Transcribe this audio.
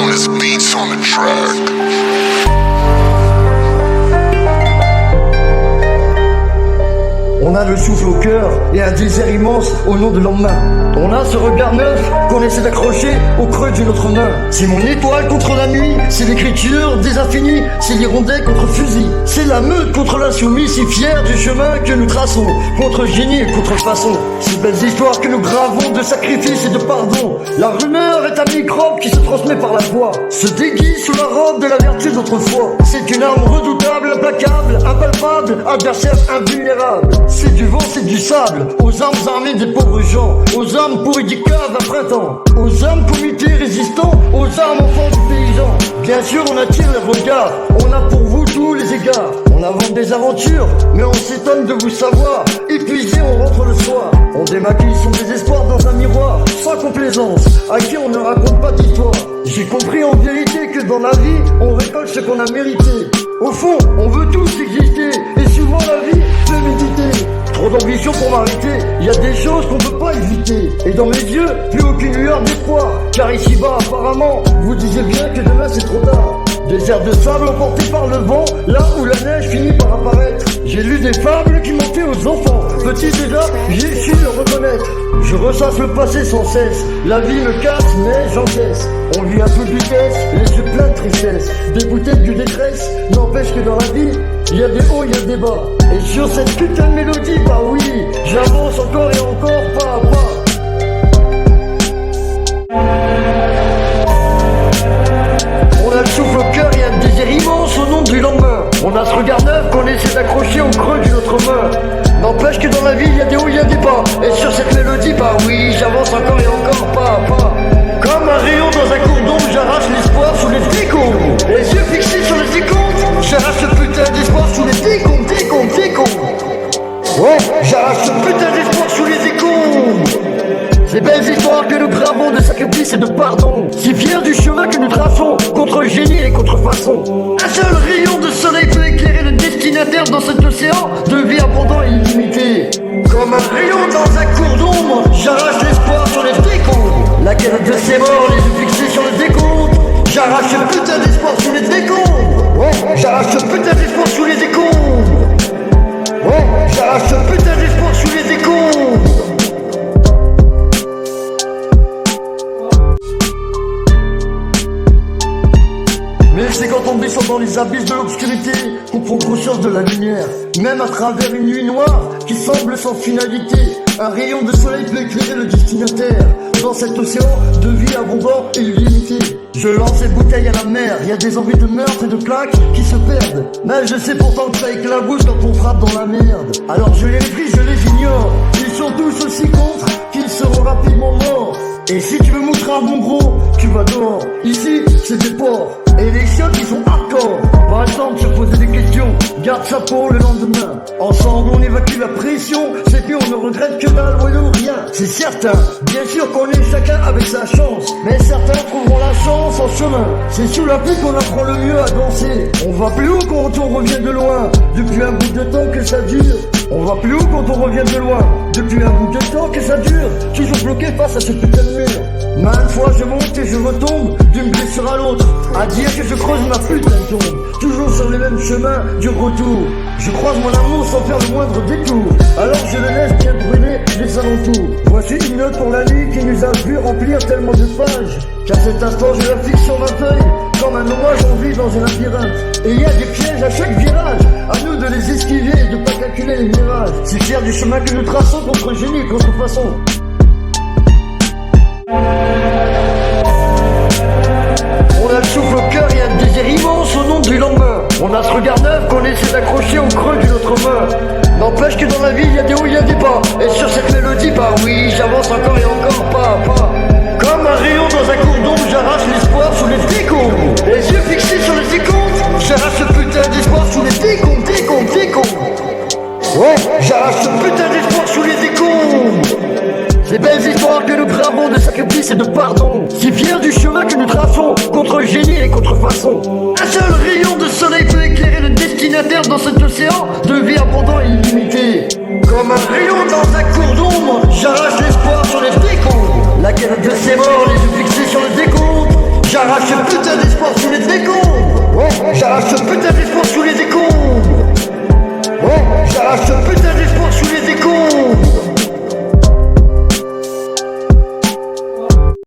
Illest beats on the track. On a le souffle au cœur et un désir immense au nom de lendemain. On a ce regard neuf qu'on essaie d'accrocher au creux d'une autre main. C'est mon étoile contre la nuit, c'est l'écriture des infinis, c'est l'hirondelle contre fusil, c'est la meute contre l'insoumis, si fier du chemin que nous traçons, contre génie et contre façon. Ces belles histoires que nous gravons de sacrifice et de pardon. La rumeur est un microbe qui se transmet par la voix, se déguise sous la robe de la vertu d'autrefois. C'est une arme redoutable, implacable, impalpable, adversaire invulnérable. C'est du vent, c'est du sable, aux armes armées des pauvres gens, aux armes pourries du cave à printemps, aux armes comités résistants, aux armes enfants du paysan. Bien sûr on attire les regards, on a pour vous tous les égards. On invente des aventures, mais on s'étonne de vous savoir. Épuisé, on rentre le soir, on démaquille son désespoir dans un miroir, sans complaisance, à qui on ne raconte pas d'histoire. J'ai compris en vérité que dans la vie, on récolte ce qu'on a mérité. Au fond, on veut tous exister, et souvent la vie peut méditer. Trop d'ambition pour m'arrêter, y a des choses qu'on peut pas éviter. Et dans mes yeux, plus aucune lueur d'espoir, car ici-bas apparemment, vous disiez bien que demain c'est trop tard. Des airs de sable emportés par le vent, là où la neige finit par apparaître. J'ai lu des fables qui mentaient aux enfants. Petit déjà, j'ai su le reconnaître. Je ressasse le passé sans cesse. La vie me casse, mais j'encaisse. On vit un peu de vitesse, les yeux pleins de tristesse. Des bouteilles de détresse, n'empêche que dans la vie, il y a des hauts, il y a des bas. Et sur cette putain de mélodie, bah oui, j'avance encore et encore, pas à pas. On a le souffle au cœur et un désir immense au nom du lendemain. On a ce regard neuf qu'on essaie d'accrocher au creux d'une autre main. N'empêche que dans la vie, il y a des hauts, il y a des bas. Et sur cette mélodie, bah oui, j'avance encore et encore, pas à pas. Comme un rayon dans un cours d'ombre, j'arrache l'espoir sous les décombres. Les yeux fixés sur les décomptes, j'arrache ce putain d'espoir sous les décombres, décombres, décombres. Ouais, j'arrache ce putain d'espoir sous les décombres. Ces belles histoires que nous gravons de sacrifice et de pardon, si fiers du chemin que nous traçons, contre génie et contre façon. Un seul rayon de soleil peut éclairer le destinataire dans cet océan de vie abondant et illimité. Comme un rayon dans un cours d'ombre, j'arrache l'espoir sur les décombres. La guerre de ces morts, les yeux fixés sur le décompte. J'arrache ce putain d'espoir sous les décombres. Ouais, j'arrache ce putain d'espoir sous les décombres. Ouais, j'arrache ce putain d'espoir sous les décombres. Mais c'est quand on descend dans les abysses de l'obscurité qu'on prend conscience de la lumière. Même à travers une nuit noire qui semble sans finalité, un rayon de soleil peut éclairer le destinataire. Dans cet océan de vie abondant et illimité, je lance ces bouteilles à la mer. Y a des envies de meurtre et de plaques qui se perdent, mais je sais pourtant que ça éclabousse quand on frappe dans la merde. Alors je les méprise, je les ignore. Ils sont tous aussi contre qu'ils seront rapidement morts. Et si tu veux montrer un bon gros, tu vas dehors. Ici, c'est des porcs. Et les chiottes qui sont hardcore. Par exemple, se poser des questions, garde sa peau le lendemain. Ensemble on évacue la pression, c'est puis on ne regrette que dalle ou rien. C'est certain, bien sûr qu'on est chacun avec sa chance, mais certains trouveront la chance en chemin. C'est sous la pluie qu'on apprend le mieux à danser. On va plus haut quand on revient de loin, depuis un bout de temps que ça dure. On va plus haut quand on revient de loin, depuis un bout de temps que ça dure. Toujours bloqué face à ce putain de mur. Maintes fois je monte et je retombe, d'une blessure à l'autre, à dire que je creuse ma putain de tombe. Toujours sur les mêmes chemins du retour. Je croise mon amour sans faire le moindre détour. Alors je le laisse bien brûler les alentours. Voici une note pour la nuit qui nous a vu remplir tellement de pages, qu'à cet instant je la fixe sur ma feuille, comme un hommage en vie dans un labyrinthe. Et il y a des pièges à chaque virage, à nous de les esquiver et de pas calculer les mirages. C'est fier du chemin que nous traçons contre génie et contre façon. On a le souffle au cœur et un désir immense au nom du lendemain. On a ce regard neuf qu'on essaie d'accrocher au creux d'une autre main. N'empêche que dans la vie, il y a des hauts, il y a des bas. Et sur cette mélodie, bah oui, j'avance encore et encore, pas à pas. Comme un rayon dans un cours d'ombre, j'arrache l'espoir sous les décombres. Les yeux fixés sur les décomptes, j'arrache ce putain d'espoir sous les décombres, décombres, décombres. Ouais, j'arrache ce putain d'espoir sous les décombres. Ces belles histoires que nous gravons de sacrifice et de pardon, si fiers du chemin que nous traçons, contre génie et contre façon. Un seul rayon de soleil peut éclairer le destinataire dans cet océan de